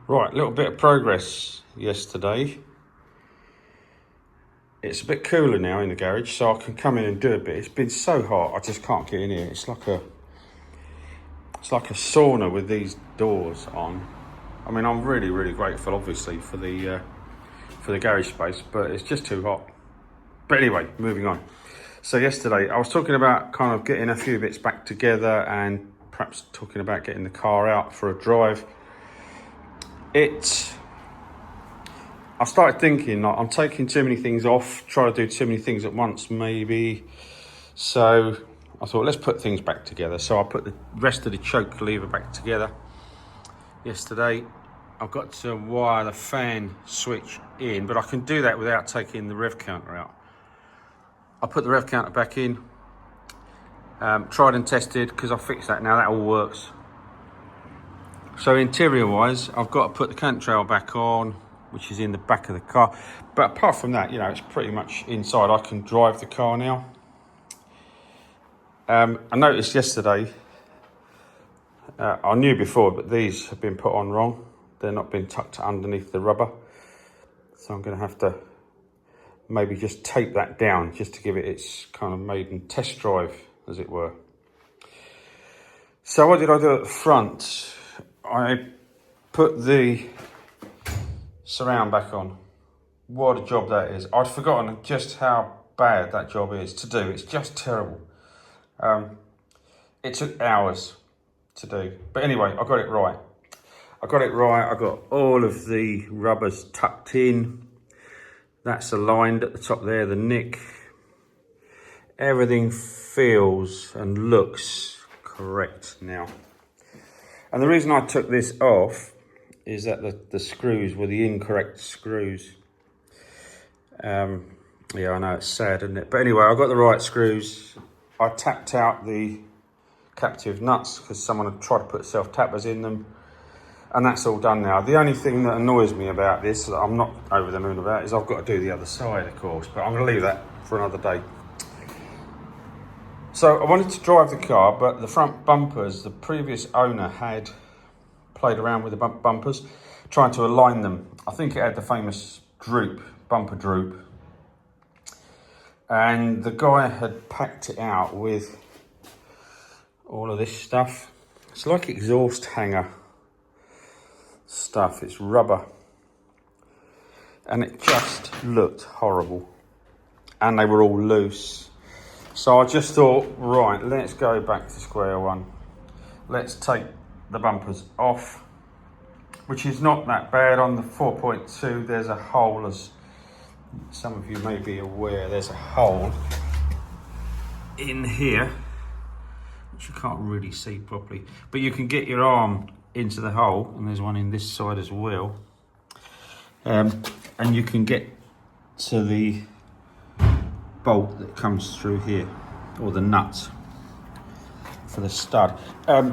Right, a little bit of progress yesterday. It's a bit cooler now in the garage, so I can come in and do a bit. It's been so hot, I just can't get in here. It's like a sauna with these doors on. I mean, I'm really grateful, obviously, for the garage space, but it's just too hot. But anyway, moving on. So yesterday, I was talking about kind of getting a few bits back together and perhaps talking about getting the car out for a drive. I started thinking, like, I'm taking too many things off, try to do too many things at once, maybe. So I thought, let's put things back together. So I put the rest of the choke lever back together yesterday. I've got to wire the fan switch in, but I can do that without taking the rev counter out. I put the rev counter back in, tried and tested, because I fixed that now, that all works. So interior wise, I've got to put the cantrail back on, which is in the back of the car. But apart from that, you know, it's pretty much inside. I can drive the car now. I noticed yesterday, I knew before, but these have been put on wrong. They're not been tucked underneath the rubber. So I'm going to have to maybe just tape that down just to give it its kind of maiden test drive, as it were. So what did I do at the front? I put the surround back on. What a job that is. I'd forgotten just how bad that job is to do. It's just terrible. It took hours to do. But anyway, I got it right. I got all of the rubbers tucked in. That's aligned at the top there, the nick. Everything feels and looks correct now. And the reason I took this off is that the screws were the incorrect screws. Yeah, I know it's sad, isn't it? But anyway, I got the right screws. I tapped out the captive nuts because someone had tried to put self-tappers in them. And that's all done now. The only thing that annoys me about this, that I'm not over the moon about, is I've got to do the other side, of course. But I'm going to leave that for another day. So I wanted to drive the car, but the front bumpers, the previous owner had played around with the bumpers, trying to align them. I think it had the famous droop, bumper droop. And the guy had packed it out with all of this stuff. It's like exhaust hanger stuff, it's rubber. And it just looked horrible. And they were all loose. So I just thought, right, let's go back to square one. Let's take the bumpers off, which is not that bad. On the 4.2, there's a hole, as some of you may be aware, there's a hole in here, which you can't really see properly. But you can get your arm into the hole, and there's one in this side as well. And you can get to the bolt that comes through here, or the nut for the stud.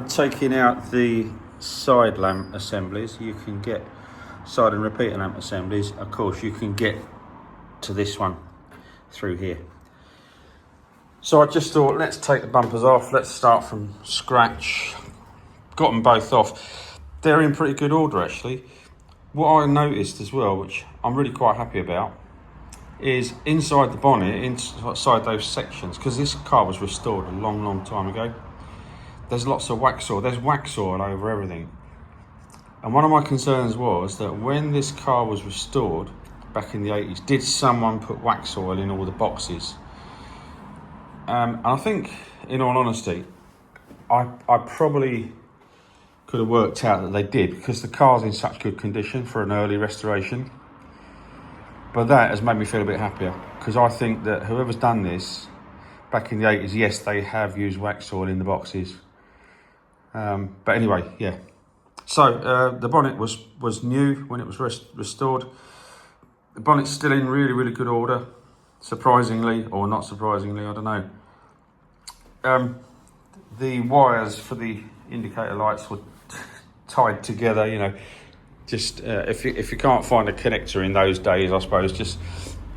Taking out the side lamp assemblies, you can get side and repeater lamp assemblies. Of course, you can get to this one through here. So I just thought, let's take the bumpers off. Let's start from scratch. Got them both off. They're in pretty good order, actually. What I noticed as well, which I'm really quite happy about, is inside the bonnet, inside those sections, because this car was restored a long time ago, there's lots of wax oil. There's wax oil over everything. And one of my concerns was that when this car was restored back in the 80s, did someone put wax oil in all the boxes? And I think, in all honesty, I probably could have worked out that they did, because the car's in such good condition for an early restoration. But that has made me feel a bit happier, because I think that whoever's done this back in the 80s, yes, they have used wax oil in the boxes. But anyway, yeah. So the bonnet was new when it was restored. The bonnet's still in really good order, surprisingly, or not surprisingly, I don't know. The wires for the indicator lights were tied together, you know. Just if you can't find a connector in those days, I suppose, just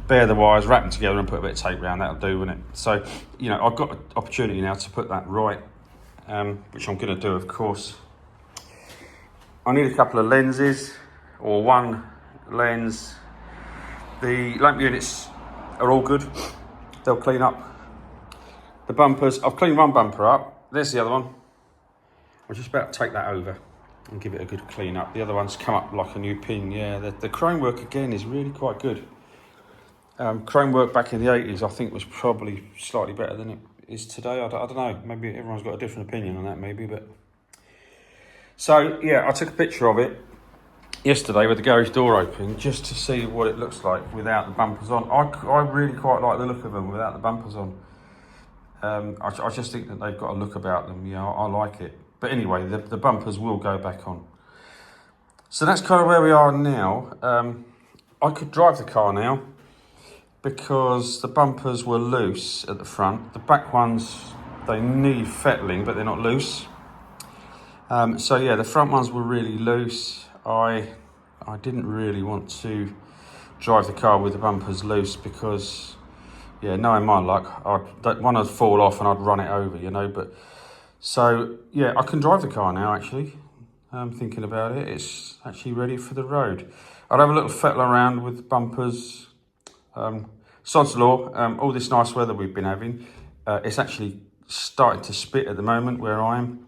bare the wires, wrap them together and put a bit of tape around, that'll do, wouldn't it? So, you know, I've got an opportunity now to put that right, which I'm going to do, of course. I need a couple of lenses. or one lens. The lamp units are all good. They'll clean up. The bumpers, I've cleaned one bumper up. There's the other one. I'm just about to take that over and give it a good clean up. The other one's come up like a new pin. Yeah, the chrome work again is really quite good. Chrome work back in the 80s, I think, was probably slightly better than it is today. I don't know. Maybe everyone's got a different opinion on that, maybe. But so yeah, I took a picture of it yesterday with the garage door open just to see what it looks like without the bumpers on. I really quite like the look of them without the bumpers on. I just think that they've got a look about them. Yeah, I like it. But anyway, the bumpers will go back on. So that's kind of where we are now. I could drive the car now because the bumpers were loose at the front. The back ones, they need fettling, but they're not loose. So yeah, the front ones were really loose. I didn't really want to drive the car with the bumpers loose because, yeah, knowing my luck, one would fall off and I'd run it over, you know. But so yeah, I can drive the car now. Actually, thinking about it, it's actually ready for the road. I'd have a little fettle around with the bumpers. Sod's law. All this nice weather we've been having, it's actually starting to spit at the moment where I am.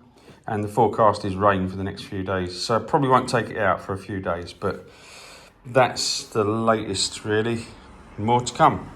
And the forecast is rain for the next few days. So I probably won't take it out for a few days, but that's the latest really. More to come.